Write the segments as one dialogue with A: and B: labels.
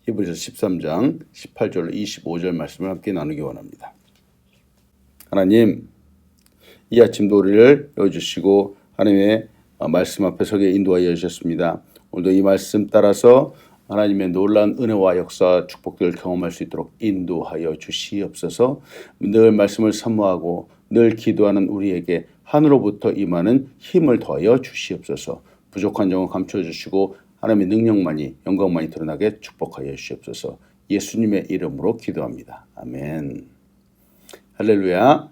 A: 히브리서 13장 18절로 25절 말씀을 함께 나누기 원합니다. 하나님, 이 아침도 우리를 여주시고 하나님의 말씀 앞에 서게 인도하여 주셨습니다. 오늘도 이 말씀 따라서 하나님의 놀라운 은혜와 역사, 축복들을 경험할 수 있도록 인도하여 주시옵소서. 늘 말씀을 사모하고 늘 기도하는 우리에게 하늘로부터 임하는 힘을 더하여 주시옵소서. 부족한 점을 감춰주시고 하나님의 능력만이, 영광만이 드러나게 축복하여 주시옵소서. 예수님의 이름으로 기도합니다. 아멘. 할렐루야.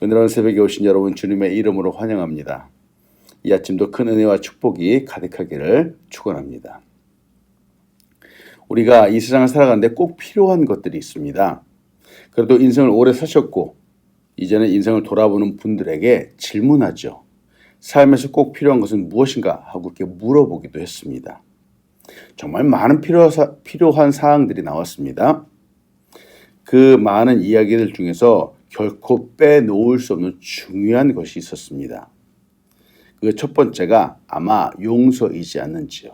A: 은혜로운 새벽에 오신 여러분 주님의 이름으로 환영합니다. 이 아침도 큰 은혜와 축복이 가득하기를 축원합니다. 우리가 이 세상을 살아가는데 꼭 필요한 것들이 있습니다. 그래도 인생을 오래 사셨고 이제는 인생을 돌아보는 분들에게 질문하죠. 삶에서 꼭 필요한 것은 무엇인가 하고 이렇게 물어보기도 했습니다. 정말 많은 필요한 사항들이 나왔습니다. 그 많은 이야기들 중에서 결코 빼놓을 수 없는 중요한 것이 있었습니다. 그 첫 번째가 아마 용서이지 않는지요.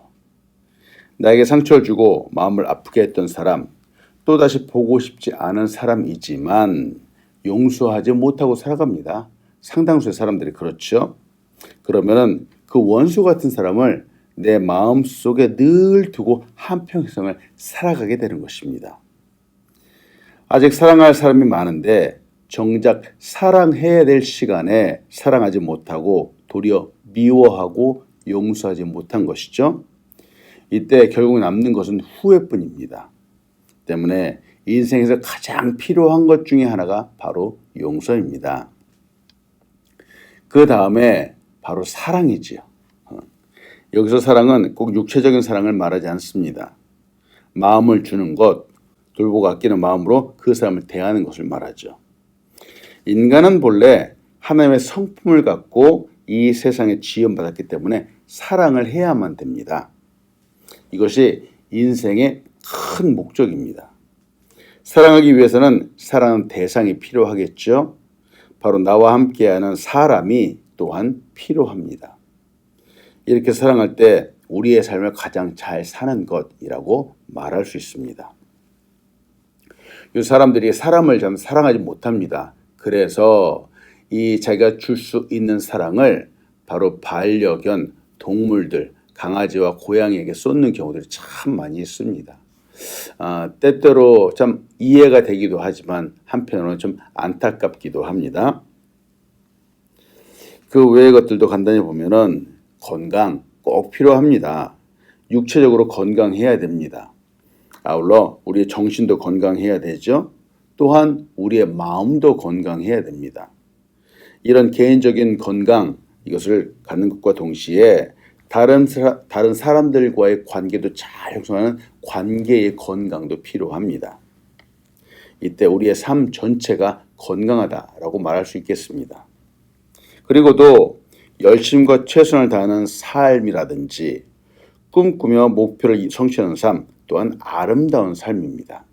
A: 나에게 상처를 주고 마음을 아프게 했던 사람, 또다시 보고 싶지 않은 사람이지만 용서하지 못하고 살아갑니다. 상당수의 사람들이 그렇죠. 그러면은 그 원수 같은 사람을 내 마음 속에 늘 두고 한평생을 살아가게 되는 것입니다. 아직 사랑할 사람이 많은데 정작 사랑해야 될 시간에 사랑하지 못하고 도리어 미워하고 용서하지 못한 것이죠. 이때 결국 남는 것은 후회뿐입니다. 때문에 인생에서 가장 필요한 것 중에 하나가 바로 용서입니다. 그 다음에 바로 사랑이지요. 여기서 사랑은 꼭 육체적인 사랑을 말하지 않습니다. 마음을 주는 것, 돌보고 아끼는 마음으로 그 사람을 대하는 것을 말하죠. 인간은 본래 하나님의 성품을 갖고 이 세상에 지음받았기 때문에 사랑을 해야만 됩니다. 이것이 인생의 큰 목적입니다. 사랑하기 위해서는 사랑하는 대상이 필요하겠죠. 바로 나와 함께하는 사람이 또한 필요합니다. 이렇게 사랑할 때 우리의 삶을 가장 잘 사는 것이라고 말할 수 있습니다. 이 사람들이 사람을 참 사랑하지 못합니다. 그래서 이 자기가 줄 수 있는 사랑을 바로 반려견, 동물들, 강아지와 고양이에게 쏟는 경우들이 참 많이 있습니다. 때때로 참 이해가 되기도 하지만 한편으로는 좀 안타깝기도 합니다. 그 외의 것들도 간단히 보면은 건강 꼭 필요합니다. 육체적으로 건강해야 됩니다. 아울러 우리의 정신도 건강해야 되죠. 또한 우리의 마음도 건강해야 됩니다. 이런 개인적인 건강, 이것을 갖는 것과 동시에 다른 사람들과의 관계도 잘 형성하는 관계의 건강도 필요합니다. 이때 우리의 삶 전체가 건강하다라고 말할 수 있겠습니다. 그리고도 열심과 최선을 다하는 삶이라든지 꿈꾸며 목표를 성취하는 삶 또한 아름다운 삶입니다.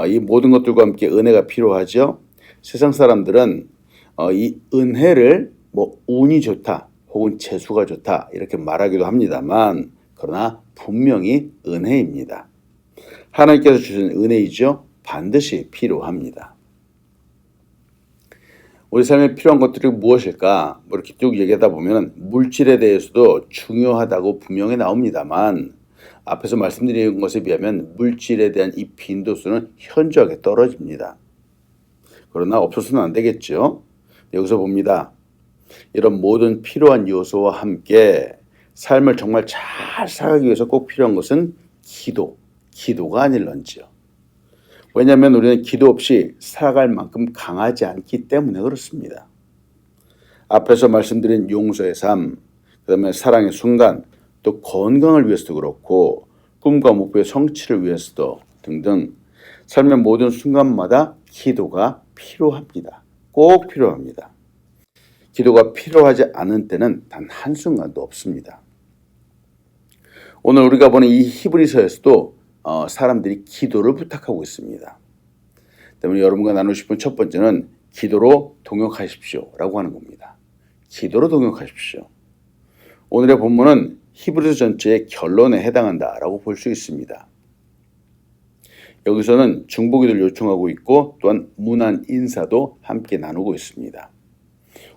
A: 이 모든 것들과 함께 은혜가 필요하죠. 세상 사람들은 이 은혜를 운이 좋다 혹은 재수가 좋다 이렇게 말하기도 합니다만 그러나 분명히 은혜입니다. 하나님께서 주신 은혜이죠. 반드시 필요합니다. 우리 삶에 필요한 것들이 무엇일까? 이렇게 쭉 얘기하다 보면 물질에 대해서도 중요하다고 분명히 나옵니다만 앞에서 말씀드린 것에 비하면 물질에 대한 이 빈도수는 현저하게 떨어집니다. 그러나 없어서는 안 되겠죠. 여기서 봅니다. 이런 모든 필요한 요소와 함께 삶을 정말 잘 살아가기 위해서 꼭 필요한 것은 기도가 아닐런지요. 왜냐하면 우리는 기도 없이 살아갈 만큼 강하지 않기 때문에 그렇습니다. 앞에서 말씀드린 용서의 삶, 그 다음에 사랑의 순간, 또 건강을 위해서도 그렇고 꿈과 목표의 성취를 위해서도 등등 삶의 모든 순간마다 기도가 필요합니다. 꼭 필요합니다. 기도가 필요하지 않은 때는 단 한순간도 없습니다. 오늘 우리가 보는 이 히브리서에서도 사람들이 기도를 부탁하고 있습니다. 때문에 여러분과 나누고 싶은 첫 번째는 기도로 동역하십시오 라고 하는 겁니다. 기도로 동역하십시오. 오늘의 본문은 히브리서 전체의 결론에 해당한다라고 볼 수 있습니다. 여기서는 중보기도를 요청하고 있고 또한 문안 인사도 함께 나누고 있습니다.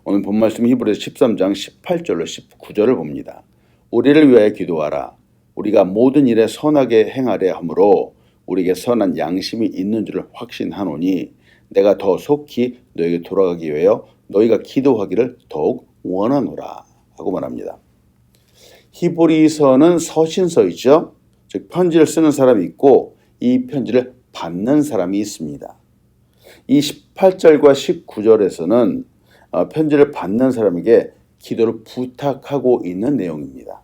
A: 오늘 본 말씀 히브리서 13장 18절로 19절을 봅니다. 우리를 위하여 기도하라. 우리가 모든 일에 선하게 행하려 하므로 우리에게 선한 양심이 있는 줄을 확신하노니 내가 더 속히 너에게 돌아가기 위하여 너희가 기도하기를 더욱 원하노라 하고 말합니다. 히브리서는 서신서이죠. 즉 편지를 쓰는 사람이 있고 이 편지를 받는 사람이 있습니다. 이 18절과 19절에서는 편지를 받는 사람에게 기도를 부탁하고 있는 내용입니다.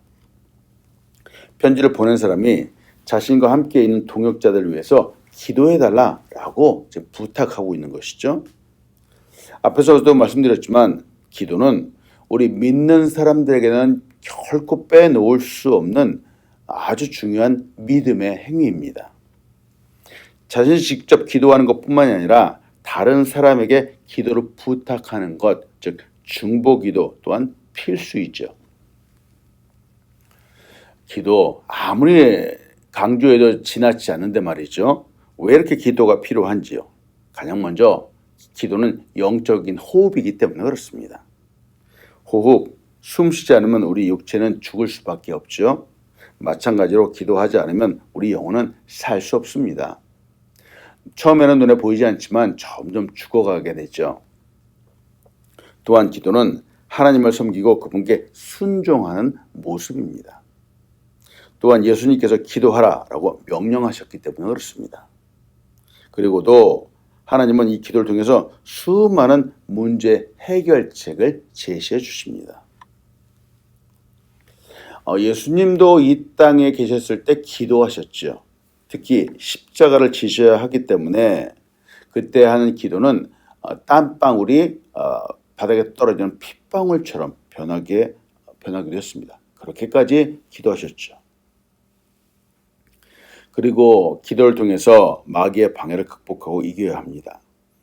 A: 편지를 보낸 사람이 자신과 함께 있는 동역자들을 위해서 기도해달라라고 부탁하고 있는 것이죠. 앞에서도 말씀드렸지만 기도는 우리 믿는 사람들에게는 결코 빼놓을 수 없는 아주 중요한 믿음의 행위입니다. 자신이 직접 기도하는 것뿐만이 아니라 다른 사람에게 기도를 부탁하는 것, 즉 중보기도 또한 필수이죠. 기도 아무리 강조해도 지나치지 않는데 말이죠. 왜 이렇게 기도가 필요한지요? 가장 먼저 기도는 영적인 호흡이기 때문에 그렇습니다. 호흡, 숨 쉬지 않으면 우리 육체는 죽을 수밖에 없죠. 마찬가지로 기도하지 않으면 우리 영혼은 살 수 없습니다. 처음에는 눈에 보이지 않지만 점점 죽어가게 되죠. 또한 기도는 하나님을 섬기고 그분께 순종하는 모습입니다. 또한 예수님께서 기도하라라고 명령하셨기 때문에 그렇습니다. 그리고도 하나님은 이 기도를 통해서 수많은 문제 해결책을 제시해 주십니다. 예수님도 이 땅에 계셨을 때 기도하셨죠. 특히 십자가를 지셔야 하기 때문에 그때 하는 기도는 땀방울이 바닥에 떨어지는 핏방울처럼 변하기도 했습니다. 그렇게까지 기도하셨죠. 그리고 기도를 통해서 마귀의 방해를 극복하고 이겨야 합니다.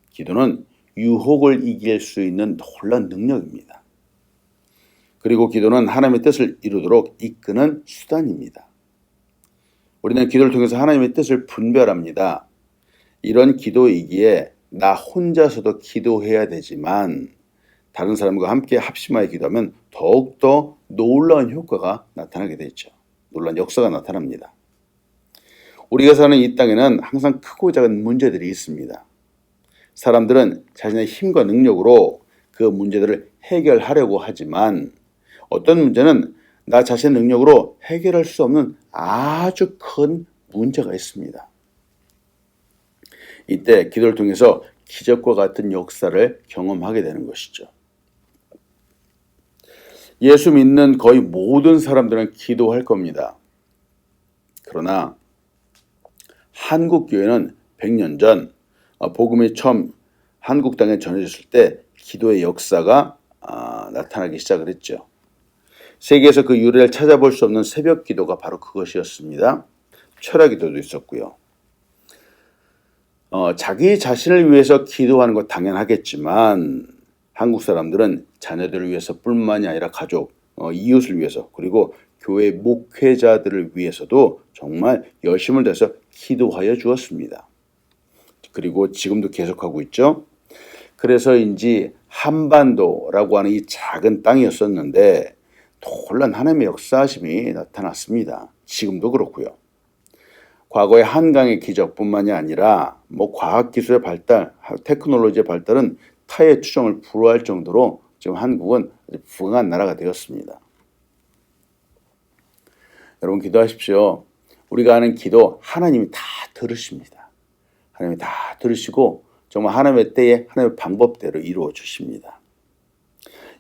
A: 기도는 유혹을 이길 수 있는 놀라운 능력입니다. 그리고 기도는 하나님의 뜻을 이루도록 이끄는 수단입니다. 우리는 기도를 통해서 하나님의 뜻을 분별합니다. 이런 기도이기에 나 혼자서도 기도해야 되지만 다른 사람과 함께 합심하여 기도하면 더욱더 놀라운 효과가 나타나게 되죠. 놀라운 역사가 나타납니다. 우리가 사는 이 땅에는 항상 크고 작은 문제들이 있습니다. 사람들은 자신의 힘과 능력으로 그 문제들을 해결하려고 하지만 어떤 문제는 나 자신의 능력으로 해결할 수 없는 아주 큰 문제가 있습니다. 이때 기도를 통해서 기적과 같은 역사를 경험하게 되는 것이죠. 예수 믿는 거의 모든 사람들은 기도할 겁니다. 그러나 한국 교회는 100년 전 복음이 처음 한국 땅에 전해졌을 때 기도의 역사가 나타나기 시작을 했죠. 세계에서 그 유래를 찾아볼 수 없는 새벽 기도가 바로 그것이었습니다. 철야 기도도 있었고요. 자기 자신을 위해서 기도하는 것 당연하겠지만 한국 사람들은 자녀들을 위해서뿐만이 아니라 가족, 이웃을 위해서 그리고 교회 목회자들을 위해서도 정말 열심을 다해서 기도하여 주었습니다. 그리고 지금도 계속하고 있죠. 그래서인지 한반도라고 하는 이 작은 땅이었었는데 놀란 하나님의 역사하심이 나타났습니다. 지금도 그렇고요. 과거의 한강의 기적뿐만이 아니라 과학기술의 발달, 테크놀로지의 발달은 타의 추정을 불허할 정도로 지금 한국은 아주 부강한 나라가 되었습니다. 여러분 기도하십시오. 우리가 하는 기도 하나님이 다 들으십니다. 하나님이 다 들으시고 정말 하나님의 때에 하나님의 방법대로 이루어 주십니다.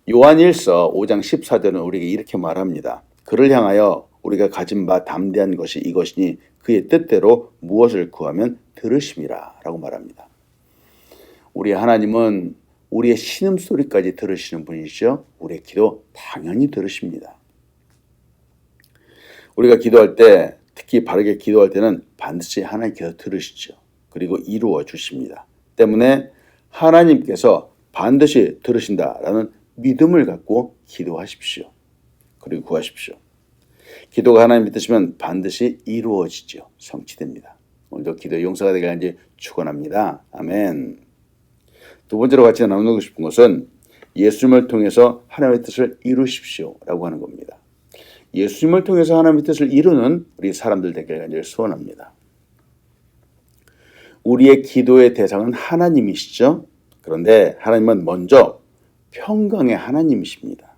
A: 요한일서 5장 14절은 우리에게 이렇게 말합니다. 그를 향하여 우리가 가진 바 담대한 것이 이것이니 그의 뜻대로 무엇을 구하면 들으심이라 라고 말합니다. 우리 하나님은 우리의 신음소리까지 들으시는 분이시죠. 우리의 기도 당연히 들으십니다. 우리가 기도할 때 특히 바르게 기도할 때는 반드시 하나님께서 들으시죠. 그리고 이루어 주십니다. 때문에 하나님께서 반드시 들으신다라는 믿음을 갖고 기도하십시오. 그리고 구하십시오. 기도가 하나님의 뜻이면 반드시 이루어지죠. 성취됩니다. 오늘도 기도의 용사가 되길 간절히 축원합니다. 아멘. 두 번째로 같이 나누고 싶은 것은 예수님을 통해서 하나님의 뜻을 이루십시오라고 하는 겁니다. 예수님을 통해서 하나님의 뜻을 이루는 우리 사람들 되길 간절히 소원합니다. 우리의 기도의 대상은 하나님이시죠. 그런데 하나님은 먼저 평강의 하나님이십니다.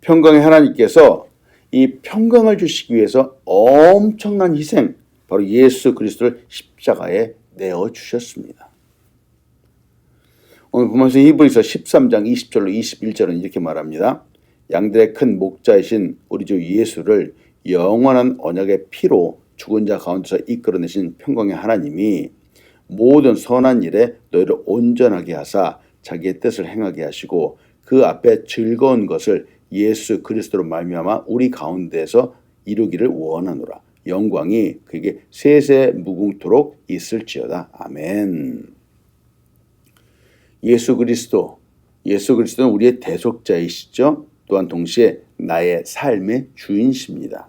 A: 평강의 하나님께서 이 평강을 주시기 위해서 엄청난 희생, 바로 예수 그리스도를 십자가에 내어주셨습니다. 오늘 본문에서 히브리서 13장 20절로 21절은 이렇게 말합니다. 양들의 큰 목자이신 우리 주 예수를 영원한 언약의 피로 죽은 자 가운데서 이끌어내신 평강의 하나님이 모든 선한 일에 너희를 온전하게 하사 자기의 뜻을 행하게 하시고 그 앞에 즐거운 것을 예수 그리스도로 말미암아 우리 가운데에서 이루기를 원하노라. 영광이 그에게 세세 무궁토록 있을지어다. 아멘. 예수 그리스도는 우리의 대속자이시죠. 또한 동시에 나의 삶의 주인이십니다.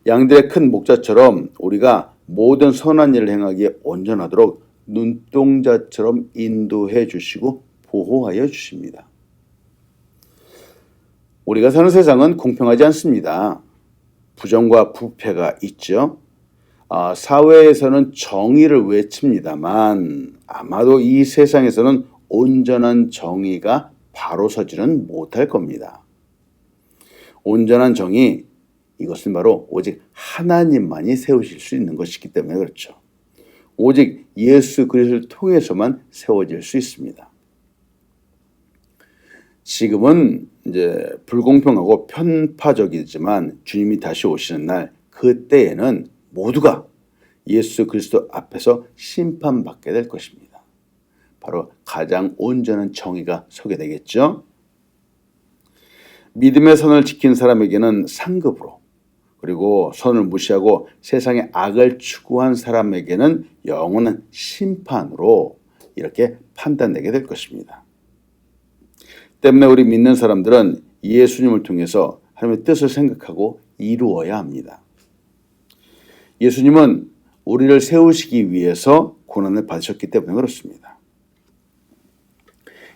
A: 양들의 큰 목자처럼 우리가 모든 선한 일을 행하기에 온전하도록 눈동자처럼 인도해 주시고 보호하여 주십니다. 우리가 사는 세상은 공평하지 않습니다. 부정과 부패가 있죠. 사회에서는 정의를 외칩니다만 아마도 이 세상에서는 온전한 정의가 바로 서지는 못할 겁니다. 온전한 정의, 이것은 바로 오직 하나님만이 세우실 수 있는 것이기 때문에 그렇죠. 오직 예수 그리스도를 통해서만 세워질 수 있습니다. 지금은 이제 불공평하고 편파적이지만 주님이 다시 오시는 날 그때에는 모두가 예수 그리스도 앞에서 심판받게 될 것입니다. 바로 가장 온전한 정의가 서게 되겠죠. 믿음의 선을 지킨 사람에게는 상급으로, 그리고 선을 무시하고 세상의 악을 추구한 사람에게는 영원한 심판으로 이렇게 판단되게 될 것입니다. 때문에 우리 믿는 사람들은 예수님을 통해서 하나님의 뜻을 생각하고 이루어야 합니다. 예수님은 우리를 세우시기 위해서 고난을 받으셨기 때문에 그렇습니다.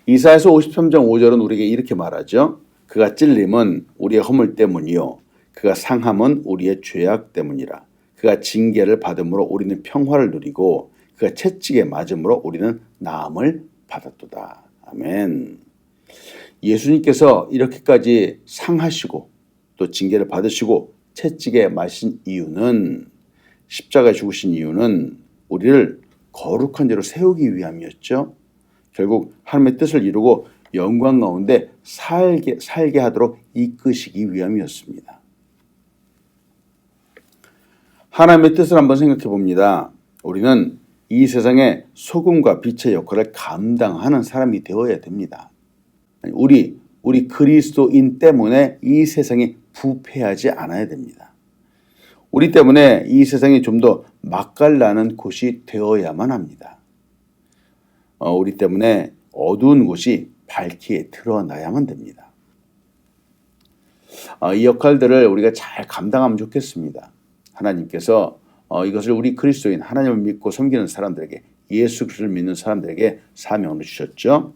A: 이사야서 53장 5절은 우리에게 이렇게 말하죠. 그가 찔림은 우리의 허물 때문이요 그가 상함은 우리의 죄악 때문이라. 그가 징계를 받음으로 우리는 평화를 누리고 그가 채찍에 맞음으로 우리는 나음을 받았도다. 아멘. 예수님께서 이렇게까지 상하시고 또 징계를 받으시고 채찍에 맞으신 이유는, 십자가에 죽으신 이유는 우리를 거룩한 죄로 세우기 위함이었죠. 결국 하나님의 뜻을 이루고 영광 가운데 살게 하도록 이끄시기 위함이었습니다. 하나님의 뜻을 한번 생각해 봅니다. 우리는 이 세상의 소금과 빛의 역할을 감당하는 사람이 되어야 됩니다. 우리 그리스도인 때문에 이 세상이 부패하지 않아야 됩니다. 우리 때문에 이 세상이 좀 더 맛깔나는 곳이 되어야만 합니다. 우리 때문에 어두운 곳이 밝게 드러나야만 됩니다. 이 역할들을 우리가 잘 감당하면 좋겠습니다. 하나님께서 이것을 우리 그리스도인 하나님을 믿고 섬기는 사람들에게, 예수 그리스도를 믿는 사람들에게 사명을 주셨죠.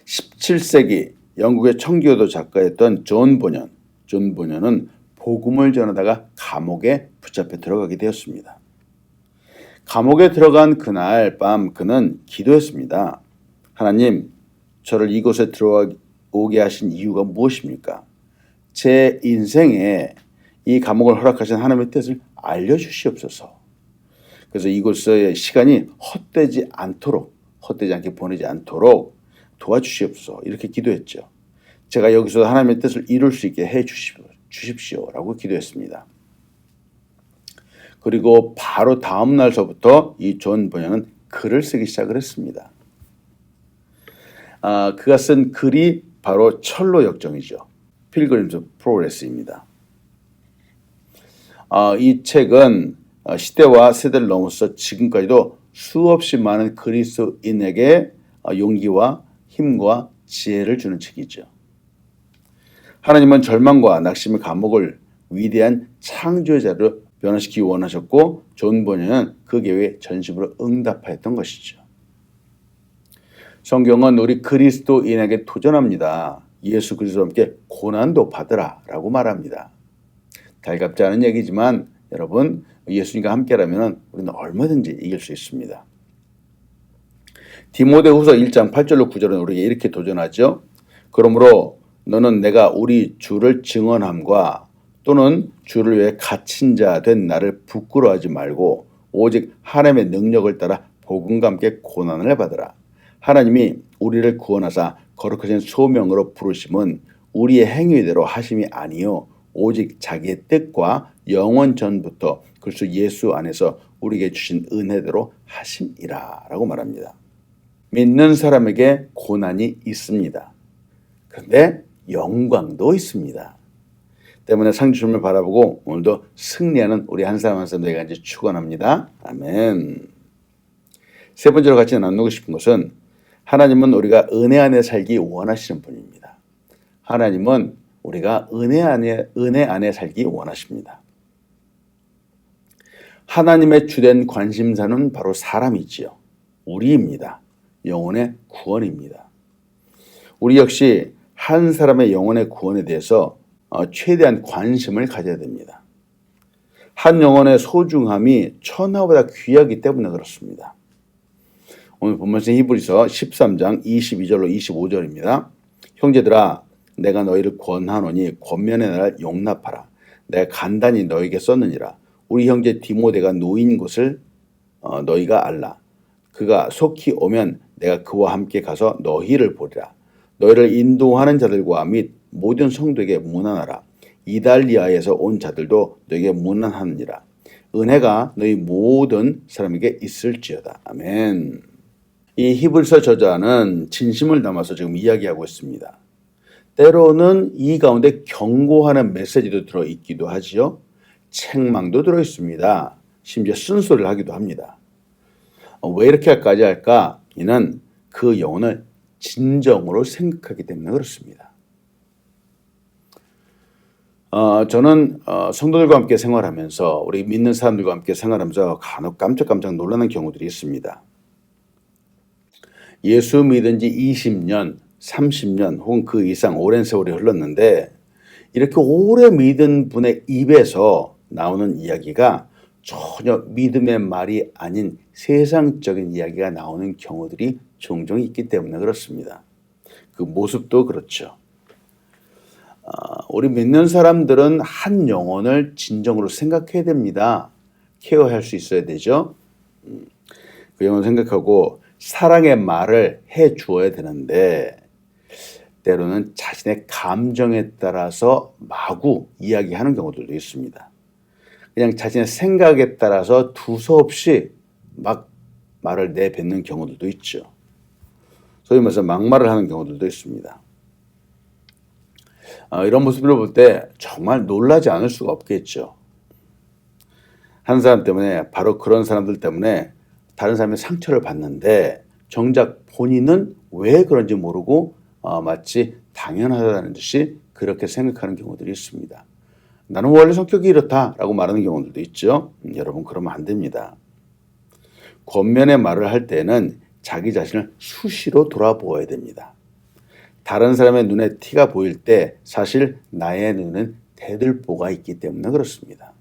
A: 17세기 영국의 청기호도 작가였던 존 보년은 복음을 전하다가 감옥에 붙잡혀 들어가게 되었습니다. 감옥에 들어간 그날 밤 그는 기도했습니다. 하나님, 저를 이곳에 들어오게 하신 이유가 무엇입니까? 제 인생에 이 감옥을 허락하신 하나님의 뜻을 알려주시옵소서. 그래서 이곳의 시간이 헛되지 않게 보내지 않도록 도와주시옵소서. 이렇게 기도했죠. 제가 여기서 하나님의 뜻을 이룰 수 있게 해 주십시오라고 기도했습니다. 그리고 바로 다음 날서부터 이 존 보년은 글을 쓰기 시작을 했습니다. 그가 쓴 글이 바로 철로 역정이죠. 필그림즈 프로그레스입니다. 이 책은 시대와 세대를 넘어서 지금까지도 수없이 많은 그리스도인에게 용기와 힘과 지혜를 주는 책이죠. 하나님은 절망과 낙심의 감옥을 위대한 창조자로 변화시키기 원하셨고 존 번연은 그 계획에 전심으로 응답하였던 것이죠. 성경은 우리 그리스도인에게 도전합니다. 예수 그리스도와 함께 고난도 받으라 라고 말합니다. 달갑지 않은 얘기지만 여러분 예수님과 함께라면 우리는 얼마든지 이길 수 있습니다. 디모데후서 1장 8절로 9절은 우리에게 이렇게 도전하죠. 그러므로 너는 내가 우리 주를 증언함과 또는 주를 위해 갇힌 자 된 나를 부끄러워하지 말고 오직 하나님의 능력을 따라 복음과 함께 고난을 받으라. 하나님이 우리를 구원하사 거룩하신 소명으로 부르심은 우리의 행위대로 하심이 아니요 오직 자기의 뜻과 영원 전부터 그리스도 예수 안에서 우리에게 주신 은혜대로 하심이라 라고 말합니다. 믿는 사람에게 고난이 있습니다. 그런데 영광도 있습니다. 때문에 상 주심을 바라보고 오늘도 승리하는 우리 한 사람 한 사람 되기를 축원합니다. 아멘. 세 번째로 같이 나누고 싶은 것은 하나님은 우리가 은혜 안에 살기 원하시는 분입니다. 하나님은 우리가 은혜 안에 살기 원하십니다. 하나님의 주된 관심사는 바로 사람이지요. 우리입니다. 영혼의 구원입니다. 우리 역시 한 사람의 영혼의 구원에 대해서 최대한 관심을 가져야 됩니다. 한 영혼의 소중함이 천하보다 귀하기 때문에 그렇습니다. 오늘 본문의 히브리서 13장 22절로 25절입니다. 형제들아 내가 너희를 권하노니 권면의 나를 용납하라. 내가 간단히 너에게 썼느니라. 우리 형제 디모데가 노인 것을 너희가 알라. 그가 속히 오면 내가 그와 함께 가서 너희를 보리라. 너희를 인도하는 자들과 및 모든 성도에게 문안하라. 이달리아에서 온 자들도 너에게 문안하느니라. 은혜가 너희 모든 사람에게 있을지어다. 아멘. 이 히브리서 저자는 진심을 담아서 지금 이야기하고 있습니다. 때로는 이 가운데 경고하는 메시지도 들어있기도 하지요. 책망도 들어있습니다. 심지어 쓴소리를 하기도 합니다. 왜 이렇게까지 할까? 이는 그 영혼을 진정으로 생각하기 때문에 그렇습니다. 저는 성도들과 함께 생활하면서 우리 믿는 사람들과 함께 생활하면서 간혹 깜짝깜짝 놀라는 경우들이 있습니다. 예수 믿은 지 20년, 30년 혹은 그 이상 오랜 세월이 흘렀는데 이렇게 오래 믿은 분의 입에서 나오는 이야기가 전혀 믿음의 말이 아닌 세상적인 이야기가 나오는 경우들이 종종 있기 때문에 그렇습니다. 그 모습도 그렇죠. 우리 믿는 사람들은 한 영혼을 진정으로 생각해야 됩니다. 케어할 수 있어야 되죠. 그 영혼을 생각하고 사랑의 말을 해 주어야 되는데 때로는 자신의 감정에 따라서 마구 이야기하는 경우들도 있습니다. 그냥 자신의 생각에 따라서 두서없이 막 말을 내뱉는 경우들도 있죠. 소위 말해서 막말을 하는 경우들도 있습니다. 이런 모습을 볼 때 정말 놀라지 않을 수가 없겠죠. 한 사람 때문에 바로 그런 사람들 때문에 다른 사람의 상처를 받는데 정작 본인은 왜 그런지 모르고 마치 당연하다는 듯이 그렇게 생각하는 경우들이 있습니다. 나는 원래 성격이 이렇다라고 말하는 경우들도 있죠. 여러분 그러면 안 됩니다. 권면의 말을 할 때는 자기 자신을 수시로 돌아보아야 됩니다. 다른 사람의 눈에 티가 보일 때 사실 나의 눈은 대들보가 있기 때문에 그렇습니다.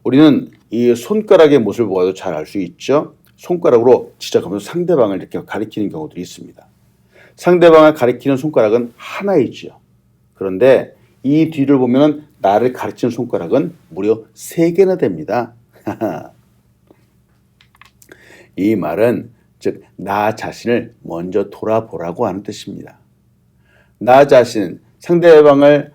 A: 우리는 이 손가락의 모습을 보아도 잘 알 수 있죠. 손가락으로 지적하면서 상대방을 이렇게 가리키는 경우들이 있습니다. 상대방을 가리키는 손가락은 하나이죠. 그런데 이 뒤를 보면 나를 가리키는 손가락은 무려 3개나 됩니다. 이 말은 즉 나 자신을 먼저 돌아보라고 하는 뜻입니다. 나 자신, 상대방을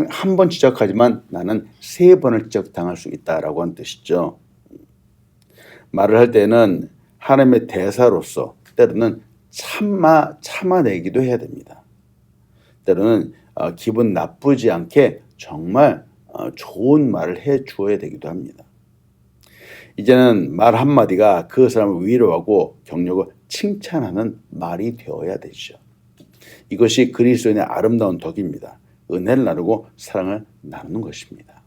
A: 한 번 지적하지만 나는 3번을 지적당할 수 있다라고 하는 뜻이죠. 말을 할 때는 하나님의 대사로서 때로는 참아내기도 해야 됩니다. 때로는 기분 나쁘지 않게 정말 좋은 말을 해 주어야 되기도 합니다. 이제는 말 한마디가 그 사람을 위로하고 격려하고 칭찬하는 말이 되어야 되죠. 이것이 그리스도인의 아름다운 덕입니다. 은혜를 나누고 사랑을 나누는 것입니다.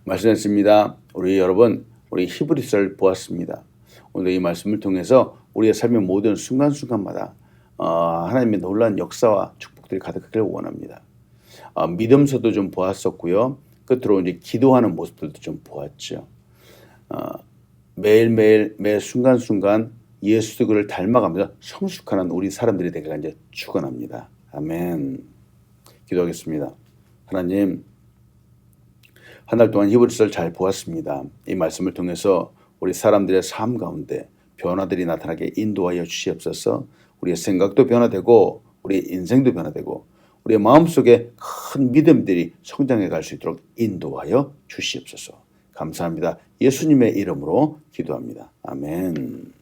A: 말씀했습니다. 우리 여러분, 우리 히브리서를 보았습니다. 오늘 이 말씀을 통해서 우리의 삶의 모든 순간순간마다 하나님의 놀라운 역사와 축복들이 가득하기를 원합니다. 믿음서도 좀 보았었고요. 끝으로 이제 기도하는 모습들도 좀 보았죠. 매일매일 매 순간순간 예수 그를 닮아가면서 성숙하는 우리 사람들이 되기를 이제 축원합니다. 아멘. 기도하겠습니다. 하나님, 한 달 동안 히브리서를 잘 보았습니다. 이 말씀을 통해서 우리 사람들의 삶 가운데 변화들이 나타나게 인도하여 주시옵소서. 우리의 생각도 변화되고 우리의 인생도 변화되고 우리의 마음속에 큰 믿음들이 성장해 갈 수 있도록 인도하여 주시옵소서. 감사합니다. 예수님의 이름으로 기도합니다. 아멘.